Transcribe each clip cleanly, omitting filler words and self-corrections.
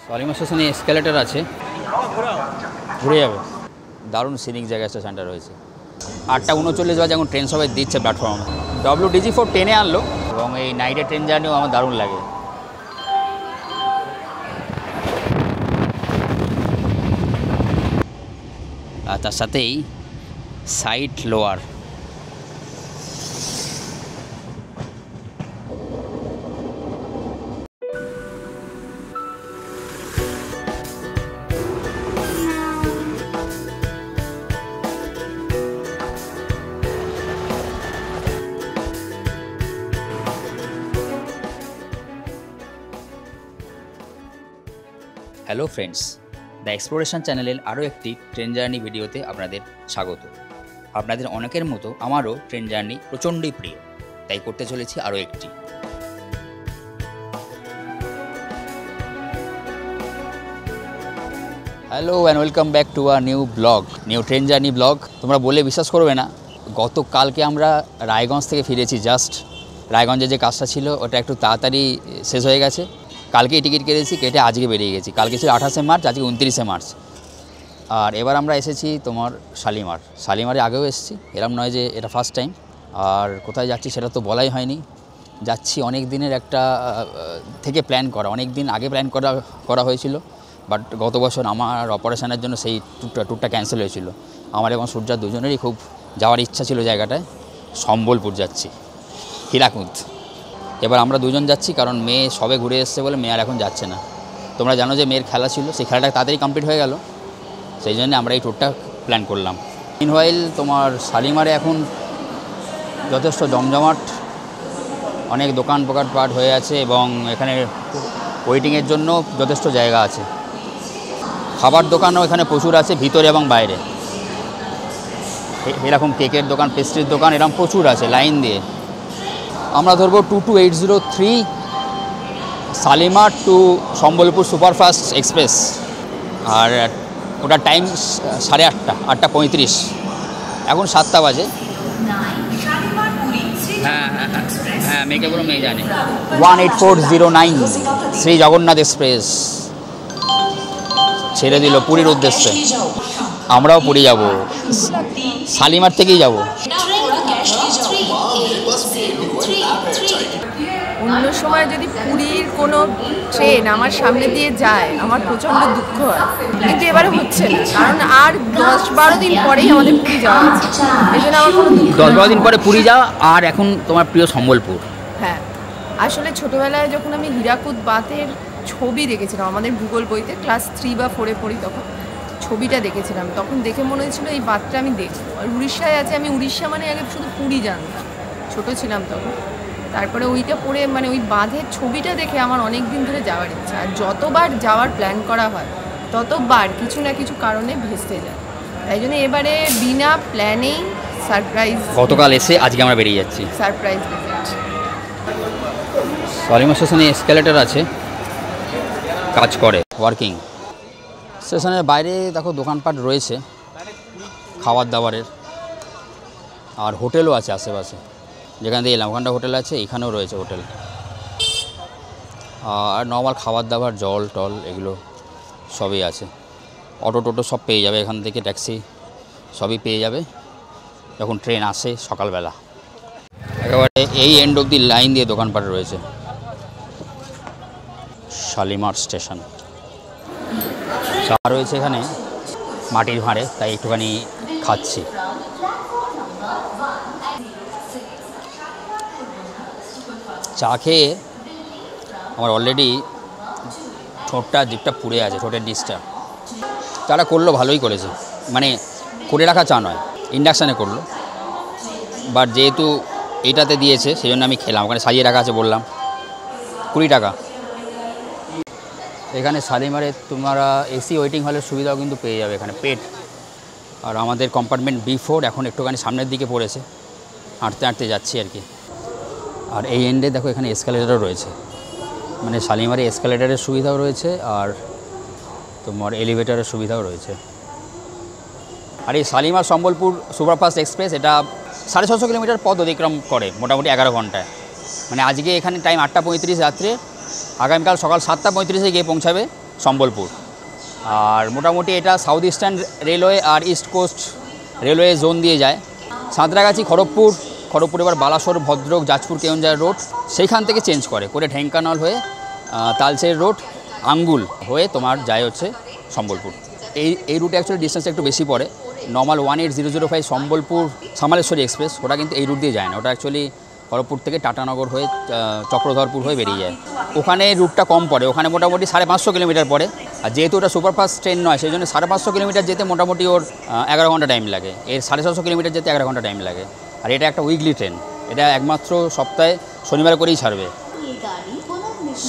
শালিমার স্টেশনে এসকেলেটর আছে, ঘুরে যাবে। দারুণ সিনিক জায়গা স্টেশনটা রয়েছে। 8:39 বাজে এখন ট্রেন সবাই দিচ্ছে প্ল্যাটফর্মে। WDG4 ট্রেনে আনলো এবং এই নাইটে ট্রেন জার্নিও আমার দারুণ লাগে। আর তার সাথেই side lower. Hello friends, the exploration চ্যানেলের আরও একটি ট্রেন জার্নি ভিডিওতে আপনাদের স্বাগত। আপনাদের অনেকের মতো আমারও ট্রেন জার্নি প্রচণ্ডই প্রিয়, তাই করতে চলেছি আরও একটি। Hello and welcome back to a new blog, new train journey blog. তোমরা বলে বিশ্বাস করবে না, গতকালকে আমরা রায়গঞ্জ থেকে ফিরেছি। জাস্ট রায়গঞ্জে যে কাজটা ছিল ওটা একটু তাড়াতাড়ি শেষ হয়ে গেছে। কালকেই টিকিট কেটে আজকে বেরিয়ে গেছি। কালকে ছিল 28শে মার্চ, আজকে 29শে মার্চ। আর এবার আমরা এসেছি তোমার শালিমারে আগেও এসেছি, এরম নয় যে এটা ফার্স্ট টাইম। আর কোথায় যাচ্ছি সেটা তো বলাই হয়নি। যাচ্ছি অনেক দিনের একটা থেকে প্ল্যান করা, অনেক দিন আগে প্ল্যান করা হয়েছিল, বাট গত বছর আমার অপারেশনের জন্য সেই ট্যুরটা ক্যান্সেল হয়েছিল। আমার এবং সূর্যার দুজনেরই খুব যাওয়ার ইচ্ছা ছিল জায়গাটায়। সম্বলপুর যাচ্ছি, হীরাকুদ। এবার আমরা দুজন যাচ্ছি, কারণ মেয়ে সবে ঘুরে এসছে বলে মেয়ে আর এখন যাচ্ছে না। তোমরা জানো যে মেয়ের খেলা ছিল, সেই খেলাটা তাড়াতাড়ি কমপ্লিট হয়ে গেল, সেই জন্য আমরা এই ট্যুরটা প্ল্যান করলাম। মিনওয়াইল তোমার শালিমারে এখন যথেষ্ট জমজমাট, অনেক দোকান পাট হয়ে আছে এবং এখানে ওয়েটিংয়ের জন্য যথেষ্ট জায়গা আছে। খাবার দোকানও এখানে প্রচুর আছে, ভিতরে এবং বাইরে। এরকম কেকের দোকান, পেস্ট্রির দোকান এরকম প্রচুর আছে লাইন দিয়ে। আমরা ধরবো 22803 Shalimar to Sambalpur superfast express. আর ওটা টাইম 8:30, 8:35। এখন 7টা বাজে। হ্যাঁ মেয়েকে বলো, মেয়ে জানে। 18409 শ্রী জগন্নাথ এক্সপ্রেস ছেড়ে দিল পুরীর উদ্দেশ্যে। আমরাও পুরী যাব, শালিমার থেকেই যাব। অন্য সময় যদি পুরীর কোনো ট্রেন আমার সামনে দিয়ে যায় আমার প্রচণ্ড দুঃখ হয়, কিন্তু এবারে হচ্ছে না, কারণ আর 10-12 দিন পরেই আমাদের পুরী যাওয়া আছে। এই জন্য আমার কোনো 10-12 দিন পরে পুরী যাওয়া। আর এখন তোমার প্রিয় সম্বলপুর। হ্যাঁ, আসলে ছোটোবেলায় যখন আমি হীরাকুদ বাঁধের ছবি দেখেছিলাম আমাদের ভূগোল বইতে, ক্লাস 3 বা 4-এ পড়ি, তখন ছবিটা দেখেছিলাম। তখন দেখে মনে হয়েছিল এই বাঁধটা আমি দেখবো। আর উড়িষ্যায় আছে, আমি উড়িষ্যা মানে আগে শুধু পুরী জানতাম, ছোটো ছিলাম তখন। তারপরে ওইটা পড়ে মানে ওই বাঁধের ছবিটা দেখে আমার অনেক দিন ধরে যাওয়ার ইচ্ছা। আর যতবার যাওয়ার প্ল্যান করা হয় ততবার কিছু না কিছু কারণে ভেস্তে যায়। তাই জন্য এবারে বিনা প্ল্যানেই সারপ্রাইজ, গতকাল এসে আজকে আমরা বেরিয়ে যাচ্ছি। Surprise visit. শালিমার স্টেশনে এসকেলেটর আছে, কাজ করে, ওয়ার্কিং। স্টেশনের বাইরে দেখো দোকানপাট রয়েছে খাবার দাবারের, আর হোটেলও আছে আশেপাশে। যেখান দিয়ে এলাম ওখানটা হোটেল আছে, এখানেও রয়েছে হোটেল। আর নর্মাল খাবার দাবার, জল টল এগুলো সবই আছে। অটো টোটো সব পেয়ে যাবে এখান থেকে, ট্যাক্সি সবই পেয়ে যাবে যখন ট্রেন আসে সকালবেলা। একেবারে এই এন্ড অব দি লাইন দিয়ে দোকানপাট রয়েছে শালিমার স্টেশন। চা রয়েছে এখানে মাটির ভাঁড়ে, তাই একটুখানি খাচ্ছি। চা খেয়ে আমার অলরেডি জিভটা পুড়ে আছে, ঠোঁটের ডিশটা। চাটা করলো, ভালোই করেছে, মানে করে রাখা চা নয়, ইন্ডাকশানে করলো। বাট যেহেতু এইটাতে দিয়েছে সেই জন্য আমি খেলাম। ওখানে সাজিয়ে রাখা আছে, বললাম 20 টাকা। এখানে শালিমারে তোমরা এসি ওয়েটিং হলের সুবিধাও কিন্তু পেয়ে যাবে এখানে, পেড। আর আমাদের কম্পার্টমেন্ট B4 এখন একটুখানি সামনের দিকে পড়েছে, হাঁটতে হাঁটতে যাচ্ছি আর কি। আর এই এন্ডে দেখো এখানে এসকেলেটরও রয়েছে, মানে শালিমারে এসকেলেটরের সুবিধাও রয়েছে আর তোমার এলিভেটরের সুবিধাও রয়েছে। আর এই শালিমার সম্বলপুর সুপারফাস্ট এক্সপ্রেস এটা 650 কিলোমিটার পথ অতিক্রম করে মোটামুটি 11 ঘন্টায়। মানে আজকে এখানে টাইম 8:35 রাত্রে, আগামীকাল সকাল 7:35 গিয়ে পৌঁছাবে সম্বলপুর। আর মোটামুটি এটা সাউথ ইস্টার্ন রেলওয়ে আর ইস্ট কোস্ট রেলওয়ে জোন দিয়ে যায়। সাঁতরাগাছি খড়গপুর, খড়গপুর এবার বালাসোর, ভদ্রক, যাজপুর, কেওনঝাড় রোড, সেইখান থেকে চেঞ্জ করে ঢেঙ্কানাল হয়ে তালচের রোড, আঙ্গুল হয়ে তোমার যায় হচ্ছে সম্বলপুর। এই রুটে অ্যাকচুয়ালি ডিস্টেন্সটা একটু বেশি পড়ে। নর্মাল 18005 সম্বলপুর সামালেশ্বরী এক্সপ্রেস ওটা কিন্তু এই রুট দিয়ে যায় না, ওটা অ্যাকচুয়ালি খড়গপুর থেকে টাটানগর হয়ে চক্রধরপুর হয়ে বেরিয়ে যায়। ওখানে রুটটা কম পড়ে, ওখানে মোটামুটি 550 কিলোমিটার পড়ে। আর যেহেতু ওটা সুপারফাস্ট ট্রেন নয়, সেই জন্য 550 কিলোমিটার যেতে মোটামুটি ওর 11 ঘন্টা টাইম লাগে, এর 750 কিলোমিটার যেতে 11 ঘন্টা টাইম লাগে। আর এটা একটা উইকলি ট্রেন, এটা একমাত্র সপ্তাহে শনিবার করেই ছাড়বে।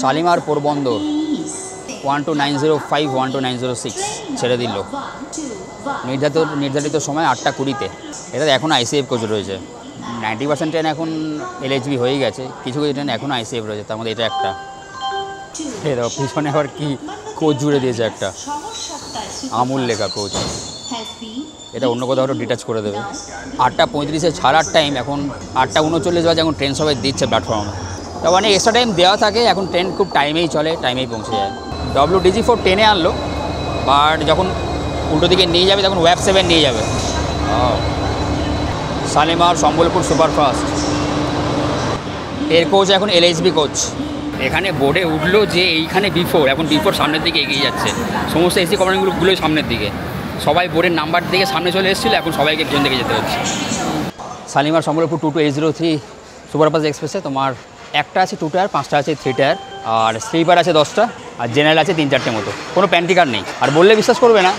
শালিমার পোরবন্দর 12905 12906 ছেড়ে দিল। নির্ধারিত সময় 8টা 20-তে। এটা এখনও আইসিএফ কোচ রয়েছে। 90% ট্রেন এখন এলএইচবি হয়ে গেছে, কিছু কিছু ট্রেন এখনও আইসিএফ রয়েছে, তার মধ্যে এটা একটা। এর পিছনে আবার কি কোচ জুড়ে দিয়েছে একটা, আমুল লেখা কোচ। এটা অন্য কোথাও ডিটাচ করে দেবে। 8টা 35-এ ছাড়ার টাইম, এখন 8টা 39 বাজে, এখন ট্রেন সবাই দিচ্ছে প্ল্যাটফর্মে। তা অনেক এক্সট্রা টাইম দেওয়া থাকে, এখন ট্রেন খুব টাইমেই চলে, টাইমেই পৌঁছে যায়। WDG4 টেনে আনলো, বাট যখন উল্টো দিকে নিয়ে যাবে তখন ওয়েব 7 নিয়ে যাবে। শালিমার সম্বলপুর সুপারফাস্ট, এর কোচ এখন এলএইচবি কোচ। এখানে বোর্ডে উঠলো যে এইখানে বিফোর, এখন বিফোর সামনের দিকে এগিয়ে যাচ্ছে, সমস্ত এসি কমান্ডগুলোই সামনের দিকে, সবাই বোর্ডের নাম্বার দিকে সামনে চলে এসেছিলো, এখন সবাইকে পিছন দিকে যেতে হচ্ছে। শালিমার সম্বলপুর 22803 সুপারফাস্ট এক্সপ্রেসে তোমার একটা আছে 2 টায়ার, 5টা আছে 3 টায়ার, আর স্লিপার আছে 10টা, আর জেনারেল আছে 3-4টে মতো, কোনো প্যান্টিকার নেই। আর বললে বিশ্বাস করবে না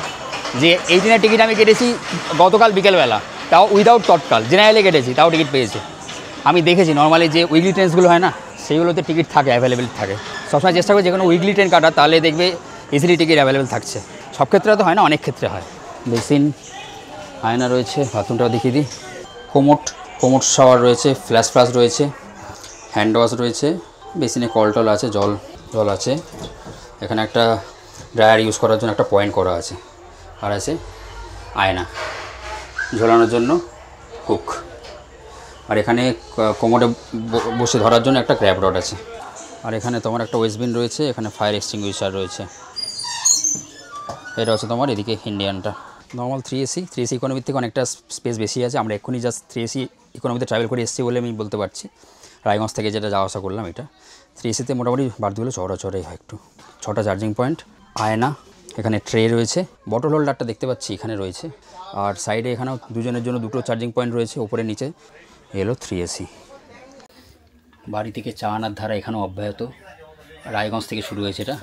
যে এই দিনের টিকিট আমি কেটেছি গতকাল বিকেলবেলা, তাও উইদাউট তৎকাল, জেনারেলে কেটেছি, তাও টিকিট পেয়েছি। আমি দেখেছি নর্মালি যে উইকলি ট্রেনসগুলো হয় না, সেইগুলোতে টিকিট থাকে, অ্যাভেলেবেল থাকে। সবসময় চেষ্টা করি যে কোনো উইকলি ট্রেন কাটা, তাহলে দেখবে ইজিলি টিকিট অ্যাভেলেবেল থাকছে। সব ক্ষেত্রে তো হয় না, অনেক ক্ষেত্রে হয়। বেসিন, আয়না রয়েছে, বাথরুমটাও দেখিয়ে দিই। কোমোট শাওয়ার রয়েছে, ফ্ল্যাশ রয়েছে, হ্যান্ড ওয়াশ রয়েছে, বেসিনে কল আছে, জল আছে। এখানে একটা ড্রায়ার ইউজ করার জন্য একটা পয়েন্ট করা আছে, আর আছে আয়না ঝোলানোর জন্য হুক, আর এখানে কোমোডে বসে ধরার জন্য একটা ক্র্যাব রড আছে। আর এখানে তোমার একটা ওয়েস্টবিন রয়েছে, এখানে ফায়ার এক্সটিংগুইশার রয়েছে। এটা হচ্ছে তোমার এদিকে ইন্ডিয়ানটা। নর্মাল 3AC ইকোনমির থেকে অনেকটা স্পেস বেশি আছে। আমরা এক্ষুনি জাস্ট 3AC ইকোনমিতে ট্রাভেল করে এসেছি বলে আমি বলতে পারছি, রায়গঞ্জ থেকে যেটা যাওয়া আসা করলাম। এটা 3ACতে মোটামুটি বাড়তিগুলো চড়াই হয় একটু। 6টা চার্জিং পয়েন্ট, আয়না, এখানে ট্রে রয়েছে, বটল হোল্ডারটা দেখতে পাচ্ছি এখানে রয়েছে, আর সাইডে এখানেও দুজনের জন্য 2টো চার্জিং পয়েন্ট রয়েছে, ওপরে নিচে। এলো 3AC। বাড়ি থেকে চা আনার ধারা এখানেও অব্যাহত, রায়গঞ্জ থেকে শুরু হয়েছে এটা।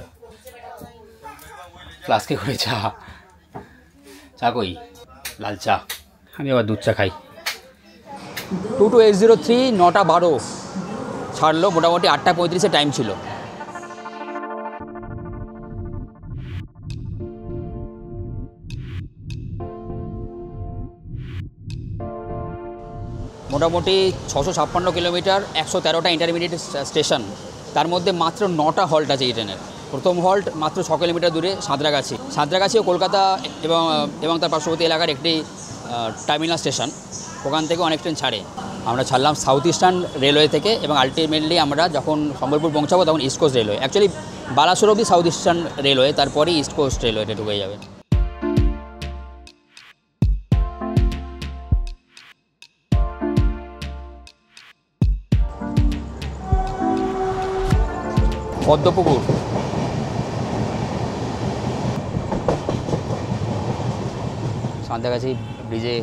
ফ্লাস্কে করে চা কই, লাল চা, আমি আবার দুধ চা খাই। 22803 9টা 12 ছাড়লো, মোটামুটি 8টা 35-এ টাইম ছিল। মোটামুটি 656 কিলোমিটার, 113টা ইন্টারমিডিয়েট স্টেশন, তার মধ্যে মাত্র 9টা হল্ট আছে এই ট্রেনের। প্রথম হল্ট মাত্র 6 কিলোমিটার দূরে সাঁতরাগাছিও কলকাতা এবং তার পার্শ্ববর্তী এলাকার একটি টার্মিনাল স্টেশন, ওখান থেকে অনেক ট্রেন ছাড়ে। আমরা ছাড়লাম সাউথ ইস্টার্ন রেলওয়ে থেকে, এবং আলটিমেটলি আমরা যখন সম্বলপুর পৌঁছাবো তখন east coast railway, actually Balasore অবধি সাউথ ইস্টার্ন রেলওয়ে, তারপরেই ইস্ট কোস্ট রেলওয়েতে ঢুকে যাবে। পদ্মপুকুর, সাঁতরাগাছি ব্রিজে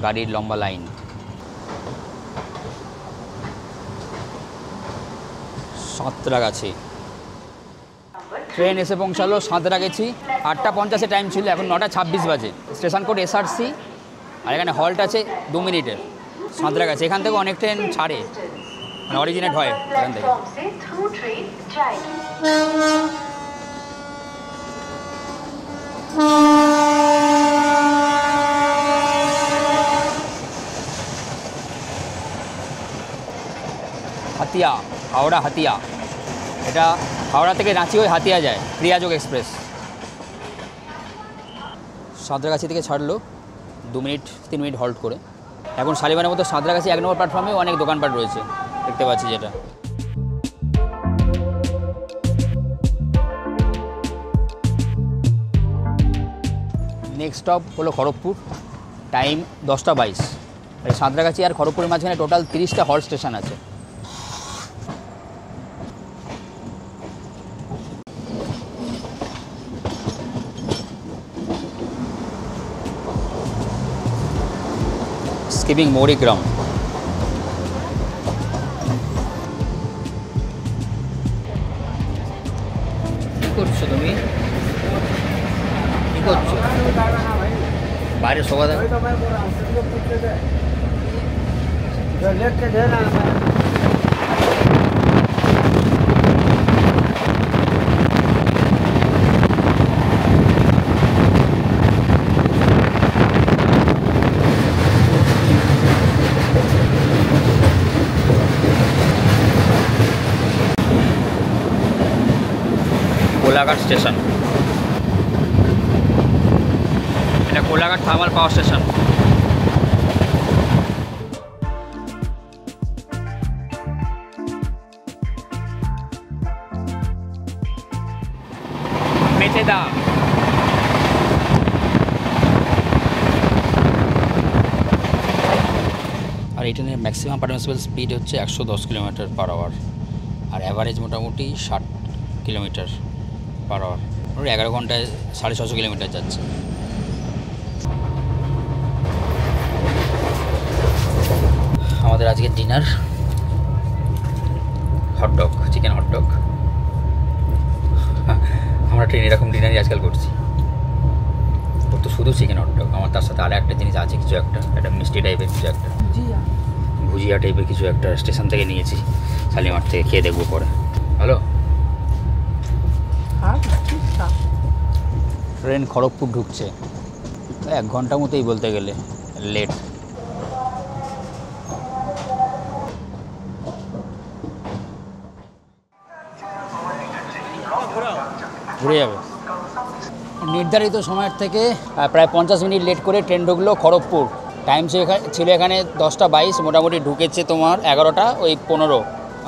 গাড়ির লম্বা লাইন। সাঁতরাগাছি ট্রেন এসে পৌঁছালো সাঁতরাগাছি, 8টা 50-এ টাইম ছিল, এখন 9টা 26 বাজে। স্টেশন কোড SRC, আর এখানে হল্ট আছে 2 মিনিটের। সাঁতরাগাছি এখান থেকে অনেক ট্রেন ছাড়ে, মানে অরিজিনেট হয় এখান থেকে। হাতিয়া, হাওড়া হাতিয়া, এটা হাওড়া থেকে রাঁচি হয়ে হাতিয়া যায়, ক্রিয়াযোগ এক্সপ্রেস। সাঁতরাগাছি থেকে ছাড়লো 2 মিনিট 3 মিনিট হল্ট করে। এখন শালিমারের মতো সাঁতরাগাছি 1 নম্বর প্ল্যাটফর্মেও অনেক দোকানপাট রয়েছে, দেখতে পাচ্ছি যেটা। নেক্সট স্টপ হলো খড়গপুর, টাইম 10:22। এই সাঁতরাগাছি আর খড়গপুরের মাঝখানে টোটাল 30টা হল্ট স্টেশন আছে। স্কিপিং মৌরিগ্রাম। কি করছো তুমি? কি করছো? বাইরে শোভা দেয়। কোলাঘাট স্টেশন, এটা Kolaghat thermal power station. Mecheda. আর এই ট্রেনের ম্যাক্সিমাম পারমিসিবল স্পিড হচ্ছে 110 কিলোমিটার/আওয়ার, আর অ্যাভারেজ মোটামুটি 60 কিলোমিটার/আওয়ার। 11 ঘন্টায় 650 কিলোমিটার যাচ্ছে। আমাদের আজকে ডিনার হটডগ, চিকেন হটডগ। আমরা ট্রেনে এরকম ডিনারই আজকাল করছি। ওর তো শুধু চিকেন হটডগ, আমার তার সাথে আরও একটা জিনিস আছে, কিছু একটা মিষ্টি টাইপের কিছু একটা, ভুজিয়া টাইপের কিছু একটা স্টেশন থেকে নিয়েছি, শালিমার থেকে। খেয়ে দেখবো পরে। হ্যালো, ট্রেন খড়গপুর ঢুকছে, 1 ঘন্টা মতোই বলতে গেলে লেট। ঘুরে যাবে। নির্ধারিত সময়ের থেকে প্রায় 50 মিনিট লেট করে ট্রেন ঢুকলো খড়গপুর। টাইম ছিল এখানে 10:22, মোটামুটি ঢুকেছে তোমার 11:15।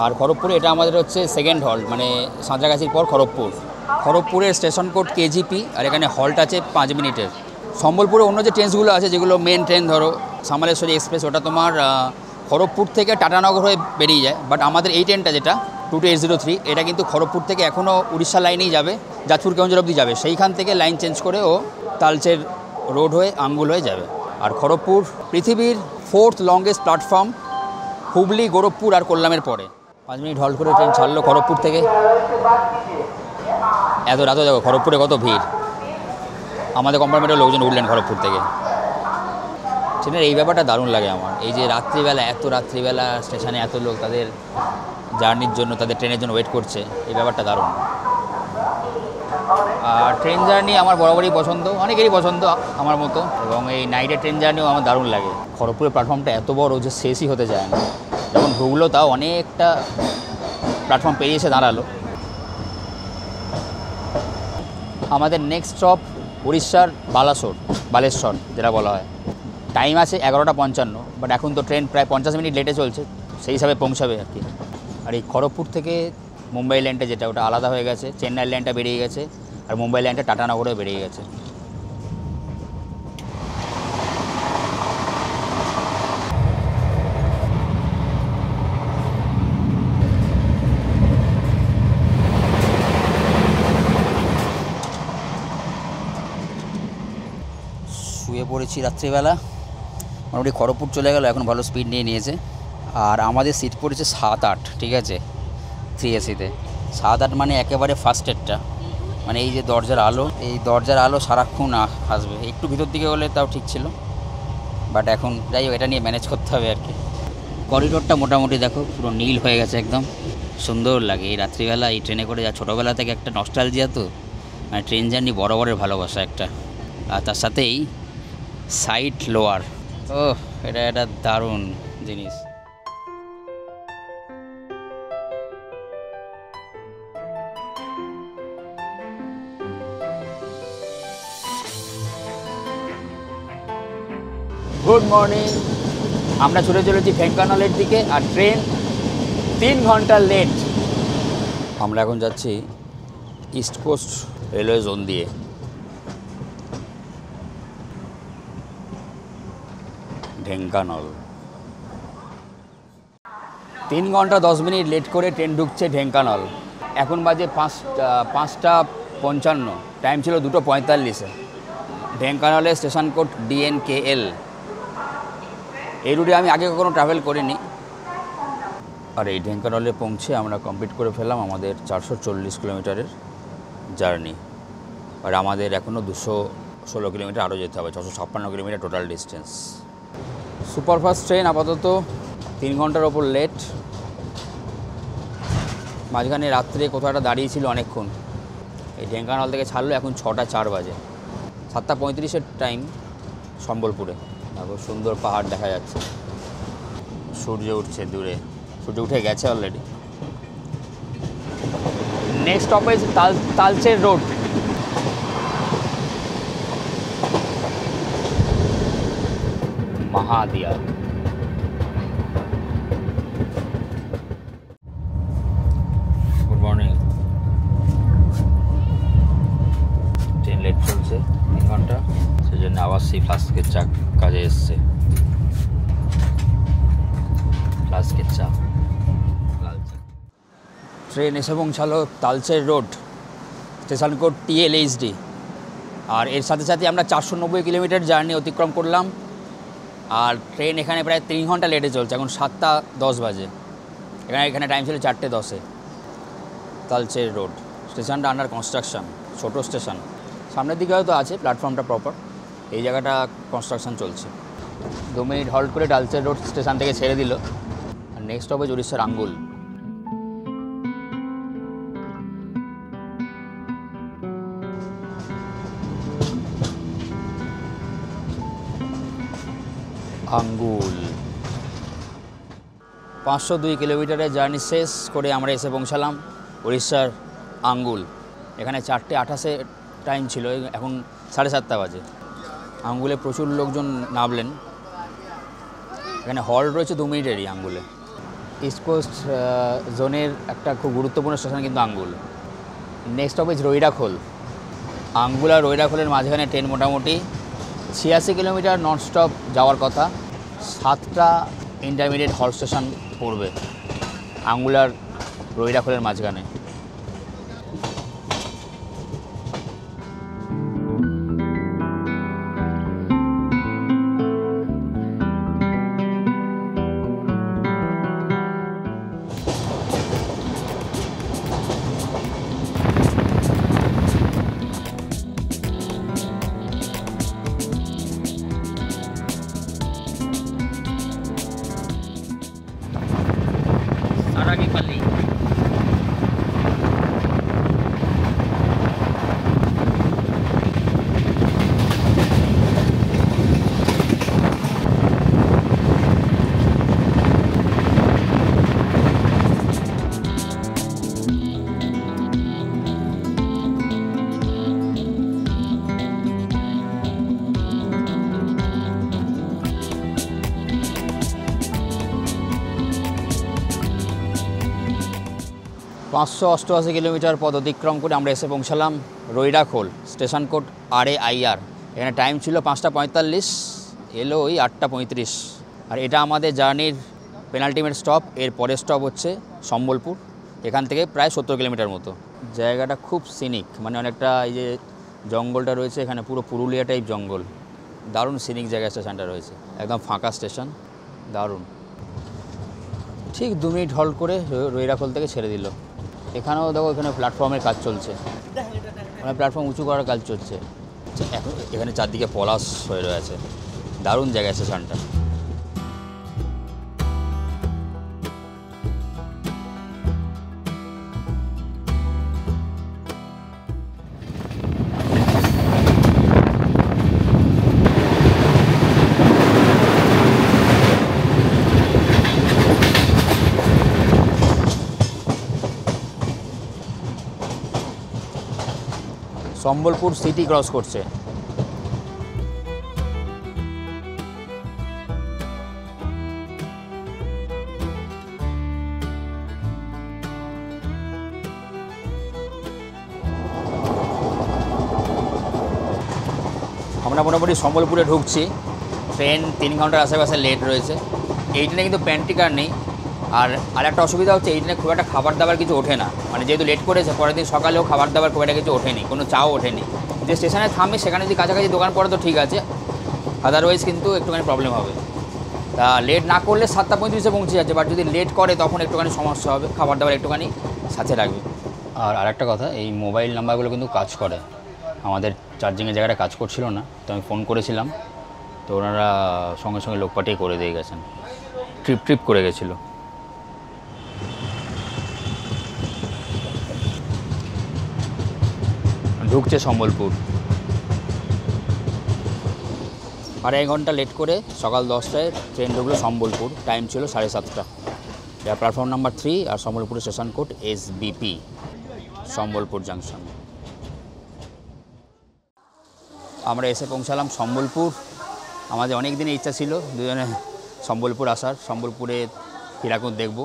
আর খড়গপুরে এটা আমাদের হচ্ছে সেকেন্ড হল্ট, মানে সাঁতরাগাছির পর খড়গপুর। খড়গপুরের স্টেশন কোড কেজিপি, আর এখানে হল্ট আছে 5 মিনিটের। সম্বলপুরে অন্য যে ট্রেনসগুলো আছে, যেগুলো মেন ট্রেন, ধরো সামালেশ্বরী এক্সপ্রেস, ওটা তোমার খড়গপুর থেকে টাটানগর হয়ে বেরিয়ে যায়। বাট আমাদের এই ট্রেনটা যেটা 22803, এটা কিন্তু খড়গপুর থেকে এখনও উড়িষ্যা লাইনেই যাবে, যাজপুর কেওঁঝর অবধি যাবে। সেইখান থেকে লাইন চেঞ্জ করে ও তালচের রোড হয়ে আঙ্গুল হয়ে যাবে। আর খড়গপুর পৃথিবীর 4th longest platform, Hooghly, Gorakhpur আর কোল্লামের পরে। 5 মিনিট হল্ট করে ট্রেন ছাড়লো খড়গপুর থেকে। এত রাতে দেখো খড়গপুরে কত ভিড়। আমাদের কম্পার্টমেন্টের লোকজন উঠলেন খড়গপুর থেকে। ট্রেনের এই ব্যাপারটা দারুণ লাগে আমার, এই যে রাত্রিবেলা, এত রাত্রিবেলা স্টেশনে এত লোক তাদের জার্নির জন্য, তাদের ট্রেনের জন্য ওয়েট করছে, এই ব্যাপারটা দারুণ। আর ট্রেন জার্নি আমার বরাবরই পছন্দ, অনেকেরই পছন্দ আমার মতো, এবং এই নাইটের ট্রেন জার্নিও আমার দারুণ লাগে। খড়গপুরের প্ল্যাটফর্মটা এত বড় যে শেষই হতে যায় না, যখন ঢুকলো তাও অনেকটা প্ল্যাটফর্ম পেরিয়ে এসে দাঁড়ালো। আমাদের নেক্সট স্টপ উড়িষ্যার বালেশ্বর যেটা বলা হয়। টাইম আছে 11:55, বাট এখন তো ট্রেন প্রায় 50 মিনিট লেটে চলছে, সেই হিসাবে পৌঁছাবে আর কি। আর এই খড়গপুর থেকে মুম্বাই ল্যান্ডটা যেটা, ওটা আলাদা হয়ে গেছে। চেন্নাই ল্যান্ডটা বেরিয়ে গেছে, আর মুম্বাই ল্যান্ডটা টাটানগরে বেরিয়ে গেছে। শুয়ে পড়েছি রাত্রিবেলা, মোটামুটি খড়গপুর চলে গেল, এখন ভালো স্পিড নিয়ে নিয়েছে। আর আমাদের সিট পড়েছে 7-8, ঠিক আছে, 3 AC-তে। 7-8 মানে একেবারে ফার্স্টেরটা, মানে এই যে দরজার আলো, এই দরজার আলো সারাক্ষণ আসবে। একটু ভিতর দিকে হলে তাও ঠিক ছিল, বাট এখন যাই হোক, এটা নিয়ে ম্যানেজ করতে হবে আর কি। করিডোরটা মোটামুটি দেখো পুরো নীল হয়ে গেছে, একদম সুন্দর লাগে এই রাত্রিবেলা এই ট্রেনে করে। যা ছোটোবেলা থেকে একটা নস্টালজিয়া, তো মানে ট্রেন জার্নি বরাবরের ভালোবাসা একটা। আর তার সাথেই সাইড লোয়ার, ও এটা একটা দারুণ জিনিস। Good morning. আমরা ছুটে চলেছি ঢেঙ্কানালের দিকে, আর ট্রেন 3 ঘন্টা লেট। আমরা এখন যাচ্ছি ইস্ট কোস্ট রেলওয়ে জোন দিয়ে। ঢেঙ্কানল। 3 ঘন্টা 10 মিনিট লেট করে ট্রেন ঢুকছে ঢেঙ্কানল। এখন বাজে 5:55, টাইম ছিল 2:45। ঢেঙ্কানলের স্টেশন কোড DNKL। এই রুটে আমি আগে কখনো ট্রাভেল করিনি। আর এই ঢেঙ্কানলে পৌঁছে আমরা কমপ্লিট করে ফেললাম আমাদের 440 কিলোমিটারের জার্নি। আর আমাদের এখনও 216 কিলোমিটার আরও যেতে হবে, 656 kilometre total distance. Superfast train আপাতত 3 ঘন্টার ওপর লেট। মাঝখানে রাত্রে কোথাও একটা দাঁড়িয়েছিল অনেকক্ষণ। এই ঢেঙ্কানাল থেকে ছাড়লো, এখন 6:04 বাজে। 7:35-এর টাইম সম্বলপুরে। তারপর সুন্দর পাহাড় দেখা যাচ্ছে, সূর্য উঠছে দূরে, সূর্য উঠে গেছে already. Next stoppage Talcher road. Mahadia. Good morning. Train late চলছে 3 ঘন্টা, সেই জন্য আবার সেই ফ্লাস্কের চা কাজে এসছে। ফ্লাস্কের চা, লাল চা। ট্রেন এসে পৌঁছালো Talcher road, station code TLHD। আর এর সাথে সাথে আমরা 490 কিলোমিটার জার্নি অতিক্রম করলাম। আর ট্রেন এখানে প্রায় 3 ঘন্টা লেটে চলছে, এখন 7:10 বাজে। এখানে টাইম ছিল 4:10-এ। তালচের রোড স্টেশনটা আন্ডার কনস্ট্রাকশন, ছোট স্টেশন। সামনের দিকে হয়তো আছে প্ল্যাটফর্মটা প্রপার, এই জায়গাটা কনস্ট্রাকশন চলছে। 2 মিনিট হল্ট করে তালচের রোড স্টেশন থেকে ছেড়ে দিল। আর নেক্সট হবে উড়িষ্যার আঙ্গুল। আঙ্গুল 502 কিলোমিটারের জার্নি শেষ করে আমরা এসে পৌঁছালাম উড়িষ্যার আঙ্গুল। এখানে 4:28 টাইম ছিল, এখন 7:30 বাজে। আঙ্গুলে প্রচুর লোকজন নামলেন। এখানে হল্ট রয়েছে 2 মিনিটেরই আঙ্গুলে। ইস্ট কোস্ট জোনের একটা খুব গুরুত্বপূর্ণ স্টেশন কিন্তু আঙ্গুল। নেক্সট হবে রৈরাখোল। আঙ্গুল আর রৈরাখোলের মাঝখানে ট্রেন মোটামুটি 86 কিলোমিটার ননস্টপ যাওয়ার কথা। 7টা ইন্টারমিডিয়েট হল্ট স্টেশন পড়বে আঙ্গুল আর রৈরাখোলের মাঝখানে। সারাঙ্গীপাল্লি। $588 কিলোমিটার পথ অতিক্রম করে আমরা এসে পৌঁছালাম রৈরাখোল, স্টেশন কোড RAIR। এখানে টাইম ছিল 5:45, এলো ওই 8:35। আর এটা আমাদের জার্নির পেনাল্টিমেট স্টপ। এর পরের স্টপ হচ্ছে সম্বলপুর, এখান থেকে প্রায় 70 কিলোমিটার মতো। জায়গাটা খুব সিনিক, মানে অনেকটা এই যে জঙ্গলটা রয়েছে এখানে, পুরো পুরুলিয়া টাইপ জঙ্গল। দারুণ সিনিক জায়গায় স্টেশনটা রয়েছে, একদম ফাঁকা স্টেশন, দারুণ। ঠিক 2 মিনিট হল্ট করে রৈরাখোল থেকে ছেড়ে দিল। এখানেও দেখো, এখানে প্ল্যাটফর্মের কাজ চলছে, মানে প্ল্যাটফর্ম উঁচু করার কাজ চলছে। এখন এখানে চারদিকে পলাশ হয়ে রয়েছে, দারুণ জায়গা স্টেশনটা। সম্বলপুর সিটি ক্রস করছে। আমরা মোটামুটি সম্বলপুরে ঢুকছি। ট্রেন 3 ঘন্টার আশেপাশে লেট রয়েছে। এই ট্রেনে কিন্তু প্যান্টিকার নেই। আর একটা অসুবিধা হচ্ছে এই ট্রেনে খুব একটা খাবার দাবার কিছু ওঠে না, মানে যেহেতু লেট করেছে পরের দিন সকালেও খাবার দাবার খুব একটা কিছু ওঠেনি, কোনো চাও ওঠেনি। যে স্টেশনে থামে সেখানে যদি কাছাকাছি দোকান পড়ে তো ঠিক আছে, আদারওয়াইজ কিন্তু একটুখানি প্রবলেম হবে। তা লেট না করলে 7:35 পৌঁছে যাচ্ছে, বাট যদি লেট করে তখন একটুখানি সমস্যা হবে, খাবার দাবার একটুখানি সাথে রাখবে। আর আরেকটা কথা, এই মোবাইল নাম্বারগুলো কিন্তু কাজ করে, আমাদের চার্জিংয়ের জায়গাটা কাজ করছিল না, তো আমি ফোন করেছিলাম, তো ওনারা সঙ্গে সঙ্গে লোক পাঠিয়ে করে দিয়ে গেছেন, ট্রিপ করে গেছিলো। ঢুকছে সম্বলপুর, 2.5 ঘন্টা লেট করে সকাল 10টায় ট্রেন ঢুকলো সম্বলপুর, টাইম ছিল 7:30। এটা প্ল্যাটফর্ম নাম্বার 3 আর সম্বলপুরের station code SBP, Sambalpur junction. আমরা এসে পৌঁছালাম সম্বলপুর। আমাদের অনেক দিনের ইচ্ছা ছিল দুজনে সম্বলপুর আসার, সম্বলপুরে হীরাকুদ দেখব।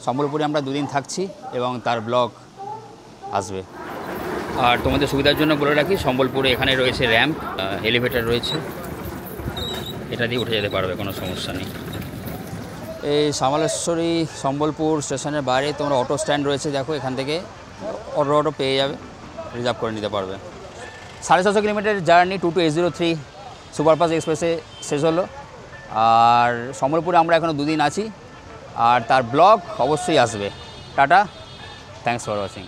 সম্বলপুরে আমরা 2 দিন থাকছি এবং তার ব্লগ আসবে। আর তোমাদের সুবিধার জন্য বলে রাখি, সম্বলপুরে এখানে রয়েছে র্যাম্প, এলিভেটর রয়েছে, এটা দিয়ে উঠে যেতে পারবে, কোনো সমস্যা নেই। এই সামলেশ্বরী সম্বলপুর স্টেশনের বাইরে তোমরা অটো স্ট্যান্ড রয়েছে, দেখো এখান থেকে অটো পেয়ে যাবে, রিজার্ভ করে নিতে পারবে। 750 কিলোমিটার জার্নি 2203 সুপারফাস্ট এক্সপ্রেসে শেষ হলো। আর সম্বলপুরে আমরা এখনও 2 দিন আছি, আর তার ব্লগ অবশ্যই আসবে। Tata, thanks for watching.